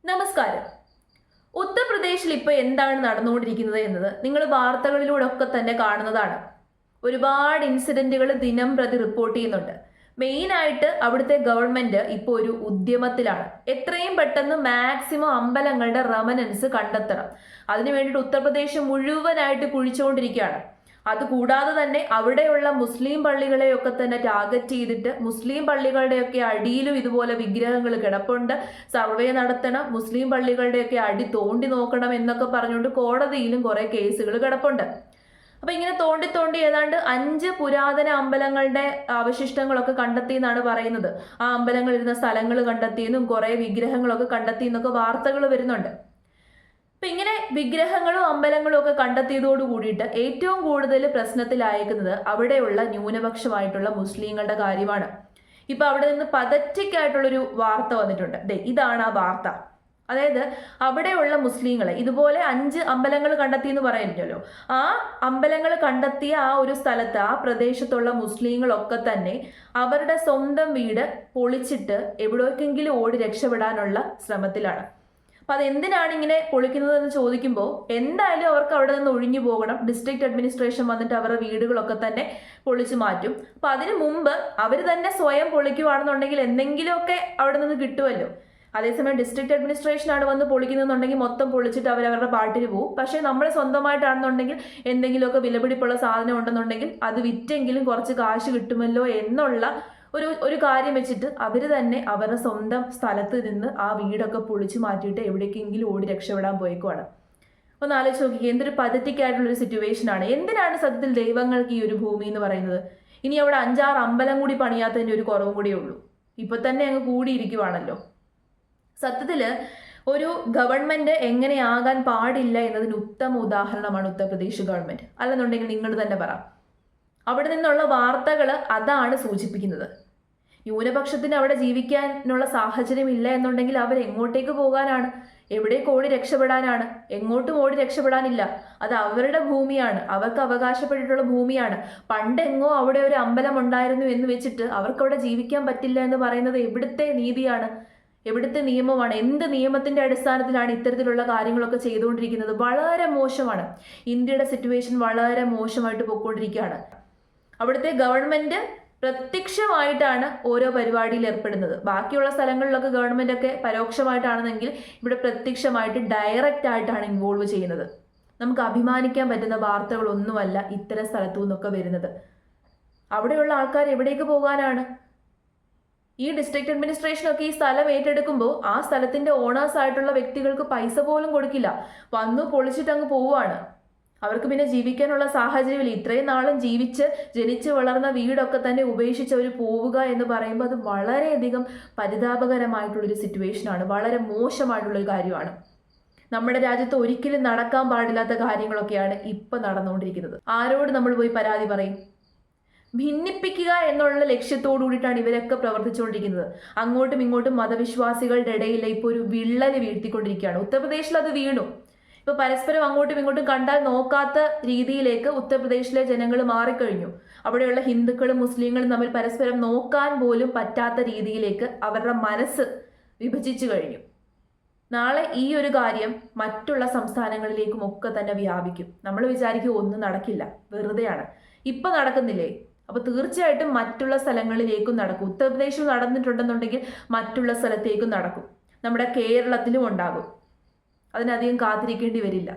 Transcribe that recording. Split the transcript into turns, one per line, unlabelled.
നമസ്കാരം. ഉത്തർപ്രദേശിൽ ഇപ്പോൾ എന്താണ് നടന്നുകൊണ്ടിരിക്കുന്നത് എന്നത് നിങ്ങൾ വാർത്തകളിലൂടെ ഒക്കെ തന്നെ കാണുന്നതാണ്. ഒരുപാട് ഇൻസിഡന്റുകൾ ദിനം പ്രതി റിപ്പോർട്ട് ചെയ്യുന്നുണ്ട്. മെയിനായിട്ട് അവിടുത്തെ ഗവൺമെന്റ് ഇപ്പോൾ ഒരു ഉദ്യമത്തിലാണ്. എത്രയും പെട്ടെന്ന് മാക്സിമം അമ്പലങ്ങളുടെ റെമനൻസ് കണ്ടെത്തണം. അതിനു വേണ്ടിയിട്ട് ഉത്തർപ്രദേശ് മുഴുവനായിട്ട് കുഴിച്ചുകൊണ്ടിരിക്കുകയാണ്. അതുകൂടാതെ തന്നെ അവിടെയുള്ള മുസ്ലിം പള്ളികളെയൊക്കെ തന്നെ ടാർഗറ്റ് ചെയ്തിട്ട് മുസ്ലിം പള്ളികളുടെയൊക്കെ അടിയിലും ഇതുപോലെ വിഗ്രഹങ്ങൾ കിടപ്പുണ്ട്, സർവേ നടത്തണം, മുസ്ലിം പള്ളികളുടെയൊക്കെ അടി തോണ്ടി നോക്കണം എന്നൊക്കെ പറഞ്ഞുകൊണ്ട് കോടതിയിലും കുറെ കേസുകൾ കിടപ്പുണ്ട്. അപ്പൊ ഇങ്ങനെ തോണ്ടി തോണ്ടി ഏതാണ്ട് 5 പുരാതന അമ്പലങ്ങളുടെ അവശിഷ്ടങ്ങളൊക്കെ കണ്ടെത്തി എന്നാണ് പറയുന്നത്. ആ അമ്പലങ്ങൾ ഇരുന്ന സ്ഥലങ്ങൾ കണ്ടെത്തിയെന്നും കുറെ വിഗ്രഹങ്ങളൊക്കെ കണ്ടെത്തി എന്നൊക്കെ വാർത്തകൾ വരുന്നുണ്ട്. അപ്പൊ ഇങ്ങനെ വിഗ്രഹങ്ങളും അമ്പലങ്ങളും ഒക്കെ കണ്ടെത്തിയതോട് കൂടിയിട്ട് ഏറ്റവും കൂടുതൽ പ്രശ്നത്തിലായേക്കുന്നത് അവിടെയുള്ള ന്യൂനപക്ഷമായിട്ടുള്ള മുസ്ലിങ്ങളുടെ കാര്യമാണ്. ഇപ്പൊ അവിടെ നിന്ന് പതറ്റിക്കായിട്ടുള്ളൊരു വാർത്ത വന്നിട്ടുണ്ട്. ഇതാണ് ആ വാർത്ത. അതായത് അവിടെയുള്ള മുസ്ലിങ്ങളെ ഇതുപോലെ 5 അമ്പലങ്ങൾ കണ്ടെത്തി എന്ന് പറയുന്നല്ലോ, ആ അമ്പലങ്ങൾ കണ്ടെത്തിയ ആ ഒരു സ്ഥലത്ത് ആ പ്രദേശത്തുള്ള മുസ്ലിങ്ങളൊക്കെ തന്നെ അവരുടെ സ്വന്തം വീട് പൊളിച്ചിട്ട് എവിടേക്കെങ്കിലും ഓടി രക്ഷപ്പെടാനുള്ള ശ്രമത്തിലാണ്. അപ്പൊ അതെന്തിനാണ് ഇങ്ങനെ പൊളിക്കുന്നതെന്ന് ചോദിക്കുമ്പോൾ എന്തായാലും അവർക്ക് അവിടെ നിന്ന് ഒഴിഞ്ഞു പോകണം. ഡിസ്ട്രിക്ട് അഡ്മിനിസ്ട്രേഷൻ വന്നിട്ട് അവരുടെ വീടുകളൊക്കെ തന്നെ പൊളിച്ചു മാറ്റും. അപ്പൊ അതിനു മുമ്പ് അവർ തന്നെ സ്വയം പൊളിക്കുവാണെന്നുണ്ടെങ്കിൽ എന്തെങ്കിലുമൊക്കെ അവിടെ നിന്ന് കിട്ടുമല്ലോ. അതേസമയം ഡിസ്ട്രിക്ട് അഡ്മിനിസ്ട്രേഷൻ ആണ് വന്ന് പൊളിക്കുന്നുണ്ടെങ്കിൽ മൊത്തം പൊളിച്ചിട്ട് അവരവരുടെ പാട്ടിന് പോകും. പക്ഷേ നമ്മൾ സ്വന്തമായിട്ടാണെന്നുണ്ടെങ്കിൽ എന്തെങ്കിലുമൊക്കെ വിലപിടിപ്പുള്ള സാധനം ഉണ്ടെന്നുണ്ടെങ്കിൽ അത് വിറ്റെങ്കിലും കുറച്ച് കാശ് കിട്ടുമല്ലോ എന്നുള്ള ഒരു കാര്യം വെച്ചിട്ട് അവർ തന്നെ അവരുടെ സ്വന്തം സ്ഥലത്ത് നിന്ന് ആ വീടൊക്കെ പൊളിച്ചു മാറ്റിയിട്ട് എവിടേക്കെങ്കിലും ഓടി രക്ഷപ്പെടാൻ പോയേക്കുവാണ്. ഒന്ന് ആലോചിച്ച് നോക്കി, എന്തൊരു പതറ്റിക്കായിട്ടുള്ളൊരു സിറ്റുവേഷൻ ആണ്. എന്തിനാണ് സത്യത്തിൽ ദൈവങ്ങൾക്ക് ഈ ഒരു ഭൂമി എന്ന് പറയുന്നത്? ഇനി അവിടെ 5-6 അമ്പലം കൂടി പണിയാത്തതിൻ്റെ ഒരു കുറവും കൂടിയേ ഉള്ളൂ. ഇപ്പൊ തന്നെ അങ്ങ് കൂടിയിരിക്കുവാണല്ലോ. സത്യത്തില് ഒരു ഗവൺമെന്റ് എങ്ങനെയാകാൻ പാടില്ല എന്നതിന് ഉത്തമ ഉദാഹരണമാണ് ഉത്തർപ്രദേശ് ഗവൺമെന്റ്. അല്ലെന്നുണ്ടെങ്കിൽ നിങ്ങൾ തന്നെ പറ. അവിടെ നിന്നുള്ള വാർത്തകൾ അതാണ് സൂചിപ്പിക്കുന്നത്. ന്യൂനപക്ഷത്തിന് അവിടെ ജീവിക്കാനുള്ള സാഹചര്യം ഇല്ല എന്നുണ്ടെങ്കിൽ അവർ എങ്ങോട്ടേക്ക് പോകാനാണ്? എവിടേക്ക് ഓടി രക്ഷപ്പെടാനാണ്? എങ്ങോട്ടും ഓടി രക്ഷപ്പെടാനില്ല. അത് അവരുടെ ഭൂമിയാണ്, അവർക്ക് അവകാശപ്പെട്ടിട്ടുള്ള ഭൂമിയാണ്. പണ്ടെങ്ങോ അവിടെ ഒരു അമ്പലം ഉണ്ടായിരുന്നു എന്ന് വെച്ചിട്ട് അവർക്ക് അവിടെ ജീവിക്കാൻ പറ്റില്ല എന്ന് പറയുന്നത് എവിടുത്തെ നീതിയാണ്? എവിടുത്തെ നിയമമാണ്? എന്ത് നിയമത്തിന്റെ അടിസ്ഥാനത്തിലാണ് ഇത്തരത്തിലുള്ള കാര്യങ്ങളൊക്കെ ചെയ്തുകൊണ്ടിരിക്കുന്നത്? വളരെ മോശമാണ്. ഇന്ത്യയുടെ സിറ്റുവേഷൻ വളരെ മോശമായിട്ട് പോയിക്കൊണ്ടിരിക്കുകയാണ്. അവിടുത്തെ ഗവൺമെന്റ് പ്രത്യക്ഷമായിട്ടാണ് ഓരോ പരിപാടിയിൽ ഏർപ്പെടുന്നത്. ബാക്കിയുള്ള സ്ഥലങ്ങളിലൊക്കെ ഗവൺമെന്റ് ഒക്കെ പരോക്ഷമായിട്ടാണെന്നെങ്കിൽ ഇവിടെ പ്രത്യക്ഷമായിട്ട് ഡയറക്റ്റ് ആയിട്ടാണ് ഇൻവോൾവ് ചെയ്യുന്നത്. നമുക്ക് അഭിമാനിക്കാൻ പറ്റുന്ന വാർത്തകളൊന്നുമല്ല ഇത്തരം സ്ഥലത്തു നിന്നൊക്കെ വരുന്നത്. അവിടെയുള്ള ആൾക്കാർ എവിടേക്ക് പോകാനാണ്? ഈ ഡിസ്ട്രിക്ട് അഡ്മിനിസ്ട്രേഷനൊക്കെ ഈ സ്ഥലം ഏറ്റെടുക്കുമ്പോൾ ആ സ്ഥലത്തിന്റെ ഓണേഴ്സ് ആയിട്ടുള്ള വ്യക്തികൾക്ക് പൈസ പോലും കൊടുക്കില്ല. വന്നു പൊളിച്ചിട്ട് അങ്ങ് പോവുകയാണ്. അവർക്ക് പിന്നെ ജീവിക്കാനുള്ള സാഹചര്യമില്ല. ഇത്രയും നാളും ജനിച്ച് വളർന്ന വീടൊക്കെ തന്നെ ഉപേക്ഷിച്ച് അവർ പോവുക എന്ന് പറയുമ്പോൾ അത് വളരെയധികം പരിതാപകരമായിട്ടുള്ളൊരു സിറ്റുവേഷനാണ്. വളരെ മോശമായിട്ടുള്ളൊരു കാര്യമാണ്. നമ്മുടെ രാജ്യത്ത് ഒരിക്കലും നടക്കാൻ പാടില്ലാത്ത കാര്യങ്ങളൊക്കെയാണ് ഇപ്പൊ നടന്നുകൊണ്ടിരിക്കുന്നത്. ആരോട് നമ്മൾ പോയി പരാതി പറയും? ഭിന്നിപ്പിക്കുക എന്നുള്ള ലക്ഷ്യത്തോടു കൂടിയിട്ടാണ് ഇവരൊക്കെ പ്രവർത്തിച്ചുകൊണ്ടിരിക്കുന്നത്. അങ്ങോട്ടും ഇങ്ങോട്ടും മതവിശ്വാസികളുടെ ഇടയിൽ ഇപ്പോൾ ഒരു വിള്ളൽ വീഴ്ത്തിക്കൊണ്ടിരിക്കുകയാണ്. ഉത്തർപ്രദേശിൽ അത് വീണു. ഇപ്പൊ പരസ്പരം അങ്ങോട്ടും ഇങ്ങോട്ടും കണ്ടാൽ നോക്കാത്ത രീതിയിലേക്ക് ഉത്തർപ്രദേശിലെ ജനങ്ങൾ മാറിക്കഴിഞ്ഞു. അവിടെയുള്ള ഹിന്ദുക്കളും മുസ്ലിങ്ങളും തമ്മിൽ പരസ്പരം നോക്കാൻ പോലും പറ്റാത്ത രീതിയിലേക്ക് അവരുടെ മനസ്സ് വിഭജിച്ചു കഴിഞ്ഞു. നാളെ ഈ ഒരു കാര്യം മറ്റുള്ള സംസ്ഥാനങ്ങളിലേക്കും ഒക്കെ തന്നെ വ്യാപിക്കും. നമ്മൾ വിചാരിക്കും ഒന്നും നടക്കില്ല, വെറുതെയാണ്. ഇപ്പൊ നടക്കുന്നില്ലേ? അപ്പൊ തീർച്ചയായിട്ടും മറ്റുള്ള സ്ഥലങ്ങളിലേക്കും നടക്കും. ഉത്തർപ്രദേശിൽ നടന്നിട്ടുണ്ടെന്നുണ്ടെങ്കിൽ മറ്റുള്ള സ്ഥലത്തേക്കും നടക്കും. നമ്മുടെ കേരളത്തിലും ഉണ്ടാകും. അതിനധികം കാത്തിരിക്കേണ്ടി വരില്ല.